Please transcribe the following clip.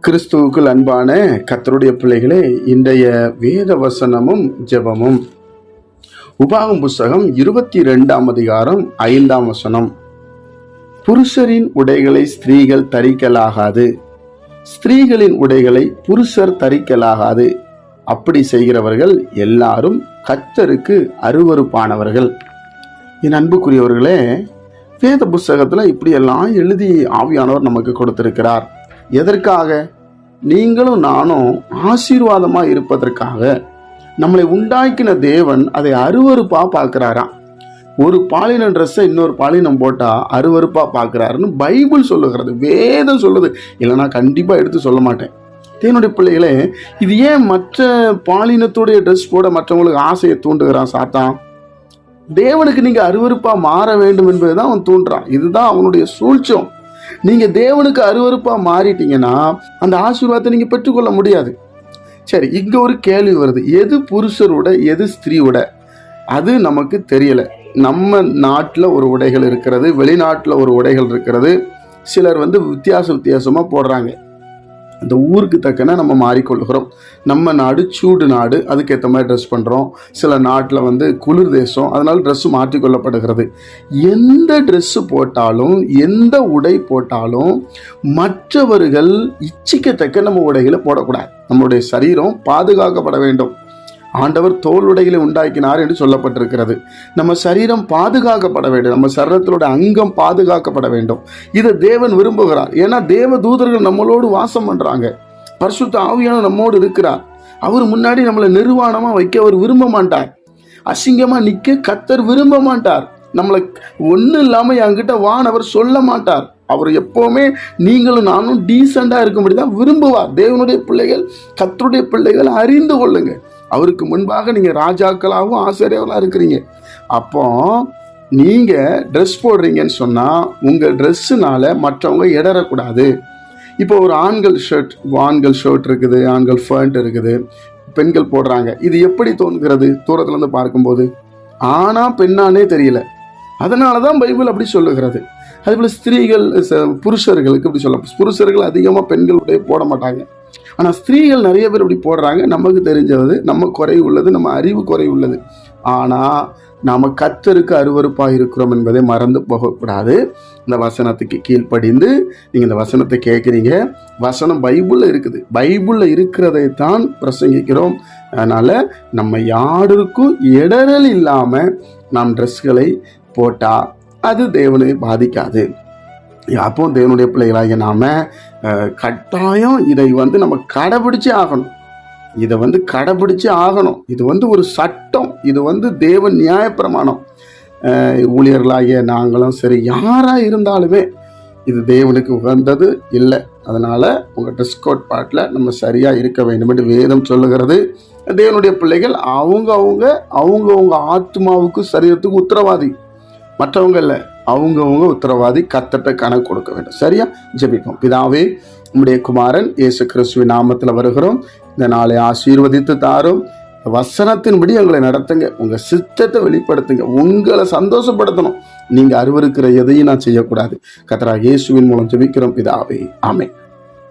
கிறிஸ்துவுக்குள் அன்பான கர்த்தருடைய பிள்ளைகளே, இன்றைய வேத வசனமும் ஜெபமும் உபாகம் புஸ்தகம் 22ஆம் அதிகாரம் 5ஆம் வசனம். புருஷரின் உடைகளை ஸ்திரீகள் தரிக்கலாகாது, ஸ்திரீகளின் உடைகளை புருஷர் தரிக்கலாகாது. அப்படி செய்கிறவர்கள் எல்லாரும் கர்த்தருக்கு அருவருப்பானவர்கள். என் அன்புக்குரியவர்களே, வேத புஸ்தகத்துல இப்படியெல்லாம் எழுதி ஆவியானவர் நமக்கு கொடுத்திருக்கிறார். எதற்காக? நீங்களும் நானும் ஆசீர்வாதமா இருப்பதற்காக. நம்மளை உண்டாக்கின தேவன் அதை அருவருப்பா பார்க்கிறாராம். ஒரு பாலின ட்ரெஸ்ஸை இன்னொரு பாலினம் போட்டா அருவருப்பா பார்க்கிறாருன்னு பைபிள் சொல்லுகிறது, வேதம் சொல்லுது. இல்லைன்னா கண்டிப்பா எடுத்து சொல்ல மாட்டேன். தேவனுடைய பிள்ளைகளே, இது ஏன் மற்ற பாலினத்துடைய ட்ரெஸ் போட மற்றவங்களுக்கு ஆசையை தூண்டுகிறான் சாத்தான்? தேவனுக்கு நீங்க அருவருப்பா மாற வேண்டும் என்பதுதான் அவன் தூண்டுறான். இதுதான் அவனுடைய சூழ்ச்சியம். நீங்க தேவனுக்கு அருவருப்பா மாறிட்டீங்கன்னா அந்த ஆசீர்வாதத்தை நீங்க பெற்றுக்கொள்ள முடியாது. சரி, இங்க ஒரு கேள்வி வருது, எது புருஷரோட எது ஸ்திரீயோட? அது நமக்கு தெரியல. நம்ம நாட்டில் ஒரு உடைகள் இருக்கிறது, வெளிநாட்டில் ஒரு உடைகள் இருக்கிறது. சிலர் வித்தியாசமா போடுறாங்க. அந்த ஊருக்கு தக்கன நம்ம மாறிக்கொள்கிறோம். நம்ம நாடு சூடு நாடு, அதுக்கேற்ற மாதிரி ட்ரெஸ் பண்ணுறோம். சில நாட்டில் குளிர் தேசம், அதனால ட்ரெஸ்ஸு மாற்றிக்கொள்ளப்படுகிறது. எந்த ட்ரெஸ்ஸு போட்டாலும் எந்த உடை போட்டாலும் மற்றவர்கள் இச்சிக்கத்தக்க நம்ம உடைகளை போடக்கூடாது. நம்மளுடைய சரீரம் பாதுகாக்கப்பட வேண்டும். ஆண்டவர் தோல் உடைகளை உண்டாக்கினார் என்று சொல்லப்பட்டிருக்கிறது. நம்ம சரீரம் பாதுகாக்கப்பட வேண்டும். நம்ம சரீரத்திலோட அங்கம் பாதுகாக்கப்பட வேண்டும். இதை தேவன் விரும்புகிறார். ஏன்னா தேவ தூதர்கள் நம்மளோடு வாசம் பண்றாங்க. பரிசுத்த ஆவியானவர் நம்மோடு இருக்கிறார். அவர் முன்னாடி நம்மளை நிர்வாணமா வைக்க அவர் விரும்ப மாட்டார். அசிங்கமா நிக்க கர்த்தர் விரும்ப மாட்டார். நம்மளை ஒன்றும் இல்லாம என்கிட்ட வானவர் சொல்ல மாட்டார். அவர் எப்பவுமே நீங்களும் நானும் டீசெண்டா இருக்கும்படி தான் விரும்புவார். தேவனுடைய பிள்ளைகள், கர்த்தருடைய பிள்ளைகள் அறிந்து கொள்ளுங்க. அவருக்கு முன்பாக நீங்க ராஜாக்களாகவும் ஆசிரியர்களாக இருக்கிறீங்க. அப்போ நீங்க ட்ரெஸ் போடுறீங்கன்னு சொன்னா உங்க ட்ரெஸ்ஸுனால மற்றவங்க இடறக்கூடாது. இப்போ ஒரு ஆண்கள் ஷர்ட் இருக்குது, ஆண்கள் ஃபேண்ட் இருக்குது, பெண்கள் போடுறாங்க. இது எப்படி தோன்கிறது? தூரத்துல இருந்து பார்க்கும்போது ஆனா பெண்ணானே தெரியல. அதனாலதான் பைபிள் அப்படி சொல்லுகிறது. அதே போல ஸ்திரீகள், புருஷர்களுக்கு இப்படி சொல்ல, புருஷர்கள் அதிகமா பெண்களுடைய போட மாட்டாங்க. ஆனால் ஸ்திரீகள் நிறைய பேர் இப்படி போடுறாங்க. நமக்கு தெரிஞ்சது, நம்ம குறை உள்ளது, நம்ம அறிவு குறை உள்ளது. ஆனால் நாம் கர்த்தருக்கு அருவருப்பாக இருக்கிறோம் என்பதை மறந்து போகக்கூடாது. இந்த வசனத்துக்கு கீழ்ப்படிந்து நீங்கள் இந்த வசனத்தை கேட்குறீங்க. வசனம் பைபிளில் இருக்குது, பைபிளில் இருக்கிறதை தான் பிரசங்கிக்கிறோம். அதனால் நம்ம யாருக்கும் இடரல் இல்லாமல் நாம் ட்ரெஸ்களை போட்டால் அது தேவனை பாதிக்காது. அப்போ தேவனுடைய பிள்ளைகளாகிய நாம கட்டாயம் இதை நம்ம கடைபிடிச்சே ஆகணும். இதை கடைபிடிச்சே ஆகணும். இது ஒரு சட்டம். இது தேவன் நியாயப்பிரமாணம். ஊழியர்களாகிய நாங்களும் சரி, யாரா இருந்தாலுமே இது தேவனுக்கு உகந்தது இல்லை. அதனால உங்க ட்ரெஸ் கோட் பாட்டில் நம்ம சரியா இருக்க வேண்டும் என்று வேதம் சொல்லுகிறது. தேவனுடைய பிள்ளைகள் அவங்க ஆத்மாவுக்கு சரீரத்துக்கு உத்தரவாதி, மற்றவங்க இல்லை. அவங்கவுங்க உத்தரவாதி. கர்த்தர்ட்ட கணக்கு கொடுக்க வேண்டும். சரியா? ஜெபிப்போம். பிதாவே, உம்முடைய குமாரன் இயேசு கிறிஸ்துவின் நாமத்தில் வருகிறோம். இந்த நாளை ஆசீர்வதித்து தாரும். வசனத்தின்படி எங்களை நடத்துங்க. உங்க சித்தத்தை வெளிப்படுத்துங்க. உங்களை சந்தோஷப்படுத்தணும். நீங்க அருவருக்கிற எதையும் நான் செய்யக்கூடாது. கர்த்தராகிய இயேசுவின் மூலம் ஜெபிக்கிறோம் பிதாவே. ஆமென்.